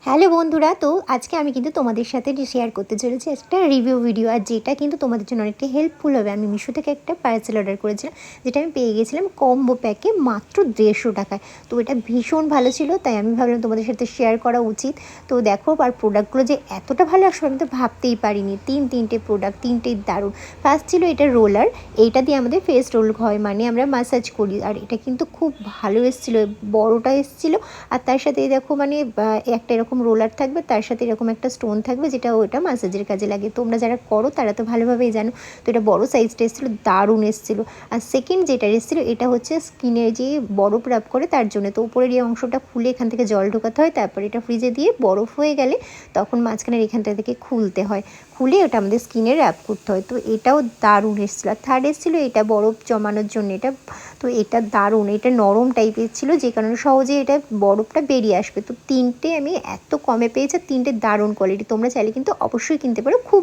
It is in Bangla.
হ্যালো বন্ধুরা, তো আজকে আমি কিন্তু তোমাদের সাথে শেয়ার করতে চলেছি একটা রিভিউ ভিডিও, আর যেটা কিন্তু তোমাদের জন্য অনেকটা হেল্পফুল হবে। আমি মিশো থেকে একটা পার্সেল অর্ডার করেছিলাম, যেটা আমি পেয়ে গেছিলাম কম্বো প্যাকে মাত্র 150 টাকায়। তো এটা ভীষণ ভালো ছিল, তাই আমি ভাবলাম তোমাদের সাথে শেয়ার করা উচিত। তো দেখো, আর প্রোডাক্টগুলো যে এতটা ভালো আসবে আমি তো ভাবতেই পারিনি। তিনটে প্রোডাক্ট, তিনটেই দারুণ। ফার্স্ট ছিল এটা রোলার, এইটা দিয়ে আমাদের ফেস রোল হয়, মানে আমরা ম্যাসাজ করি। আর এটা কিন্তু খুব ভালো এসেছিলো, বড়োটা এসেছিলো। আর তার সাথে দেখো মানে একটা এরকম রোলার থাকবে, তার সাথে এরকম একটা স্টোন থাকবে, যেটা ওটা ম্যাসাজের কাজে লাগে। তোমরা যারা করো তারা তো ভালোভাবেই জানো। তো এটা বড়ো সাইজটা এসেছিলো, দারুণ এসেছিলো। আর সেকেন্ড যেটা এসেছিলো, এটা হচ্ছে স্কিনে যে বরফ রাব করে তার জন্য। তো উপরের এই অংশটা খুলে এখান থেকে জল ঢোকাতে হয়, তারপর এটা ফ্রিজে দিয়ে বরফ হয়ে গেলে তখন মাঝখানের এখানটা থেকে খুলতে হয়, খুলে ওটা আমাদের স্কিনে র্যাপ করতে হয়। তো এটাও দারুণ এসেছিলো। আর থার্ড এসেছিলো এটা বরফ জমানোর জন্য। এটা তো এটা দারুণ, এটা নরম টাইপের ছিল, যে কারণে সহজে এটা বরফটা বেরিয়ে আসবে। তো তিনটে আমি এত কমে পেয়েছি, তিনটে দারুণ কোয়ালিটি। তোমরা চাইলে কিন্তু অবশ্যই কিনতে পারো, খুব